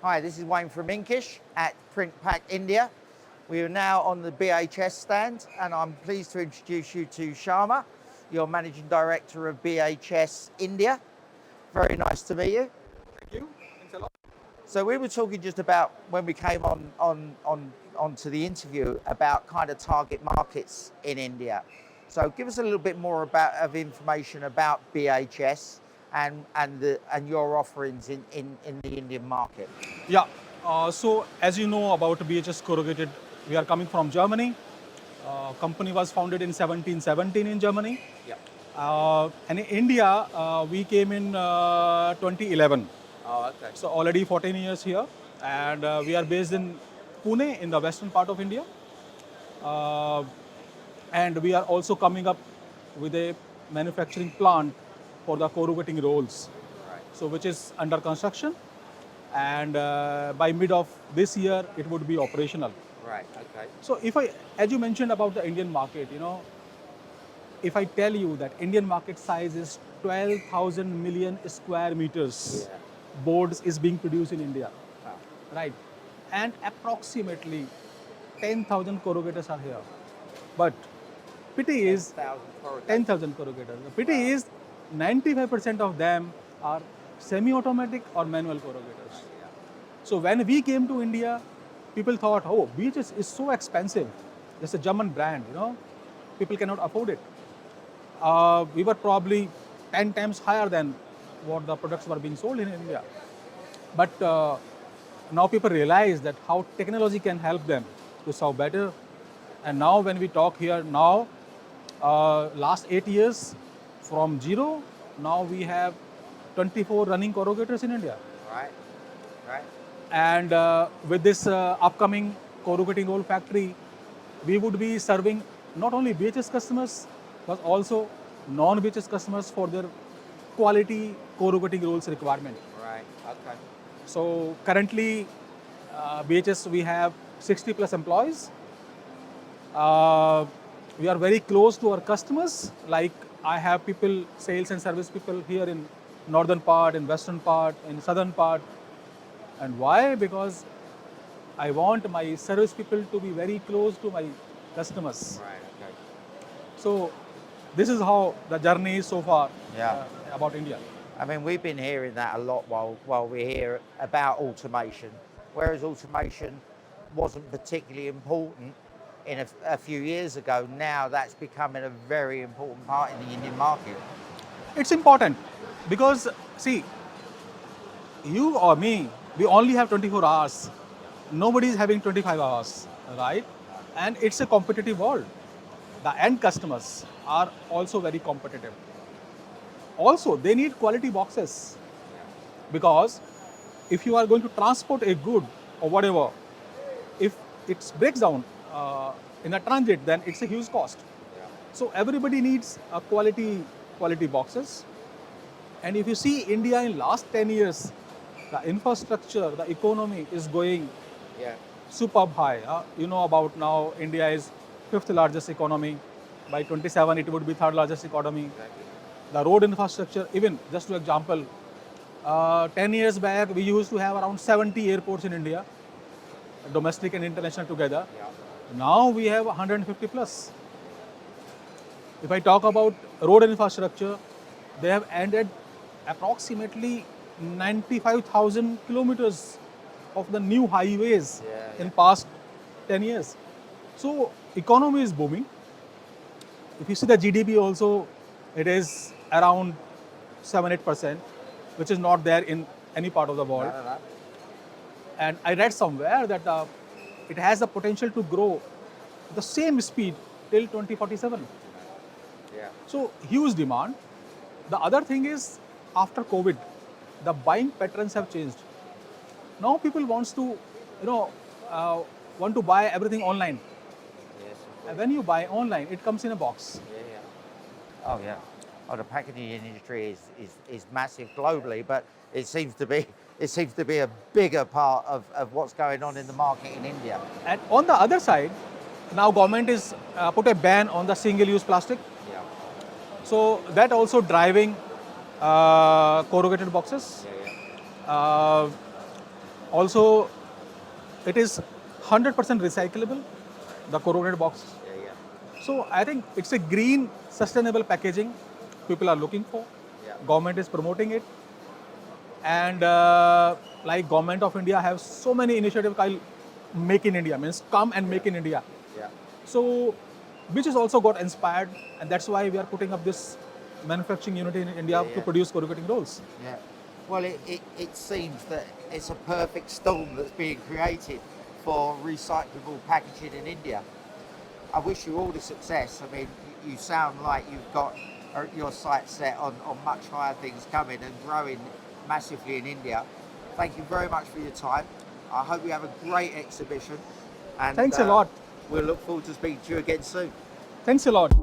Hi, this is Wayne from Inkish at Printpack India. We are now on the BHS stand and I'm pleased to introduce you to Sharma, your Managing Director of BHS India. Very nice to meet you. Thank you. Thanks a lot. So we were talking just about when we came onto the interview about kind of target markets in India. So give us a little bit more of information about BHS and your offerings in the Indian market. Yeah. So as you know about BHS Corrugated, we are coming from Germany. Company was founded in 1717 in Germany. Yeah. And in India, we came in 2011. Oh, okay. So already 14 years here. And we are based in Pune in the western part of India. And we are also coming up with a manufacturing plant for the corrugating rolls. Right. So which is under construction. And by mid of this year, it would be operational. Right, okay. So as you mentioned about the Indian market, if I tell you that Indian market size is 12,000 million square meters, boards is being produced in India, right? And approximately 10,000 corrugators are here. But pity is 10,000 corrugators. The pity is 95% of them are semi-automatic or manual corrugators. So when we came to India, people thought, oh, BHS is so expensive. It's a German brand, people cannot afford it. We were probably 10 times higher than what the products were being sold in India. But now people realize that how technology can help them to serve better. And now when we talk here now, last 8 years from zero, now we have 24 running corrugators in India. Right, right. And with this upcoming corrugating roll factory, we would be serving not only BHS customers, but also non-BHS customers for their quality corrugating rolls requirement. Right, okay. So currently, BHS, we have 60 plus employees. We are very close to our customers. Like I have people, sales and service people here in northern part, in western part, in southern part. And why? Because I want my service people to be very close to my customers. Right, okay. So this is how the journey is so far about India. I mean, we've been hearing that a lot while we're here about automation, whereas automation wasn't particularly important in a few years ago. Now that's becoming a very important part in the Indian market. It's important because, see, you or me, we only have 24 hours. Nobody is having 25 hours, right? And it's a competitive world. The end customers are also very competitive. Also, they need quality boxes because if you are going to transport a good or whatever, if it breaks down in a transit, then it's a huge cost. So everybody needs a quality boxes. And if you see India in last 10 years, the infrastructure, the economy is going superb high. You know about now India is 5th largest economy. By 27, it would be 3rd largest economy. Exactly. The road infrastructure, even just to example, 10 years back, we used to have around 70 airports in India, domestic and international together. Now we have 150 plus. If I talk about road infrastructure, they have added approximately 95,000 kilometers of the new highways in past 10 years. So economy is booming. If you see the GDP also, it is around 7-8%, which is not there in any part of the world. And I read somewhere that it has the potential to grow at the same speed till 2047. So huge demand. The other thing is, after COVID, the buying patterns have changed. Now people want to buy everything online. And when you buy online, it comes in a box. Oh yeah. Oh, the packaging industry is massive globally, but it seems to be a bigger part of what's going on in the market in India. And on the other side, now government is put a ban on the single-use plastic. So that also driving corrugated boxes. Also, it is 100% recyclable, the corrugated box. Yeah, yeah. So I think it's a green, sustainable packaging people are looking for. Yeah. Government is promoting it, and like Government of India have so many initiatives called Make in India, means come and make in India. Yeah. So which has also got inspired, and that's why we are putting up this manufacturing unit in India Yeah, to yeah. produce corrugating rolls. Yeah. Well, it seems that it's a perfect storm that's being created for recyclable packaging in India. I wish you all the success. I mean, you sound like you've got your sights set on much higher things coming and growing massively in India. Thank you very much for your time. I hope you have a great exhibition. And Thanks a lot. we'll look forward to speaking to you again soon. Thanks a lot.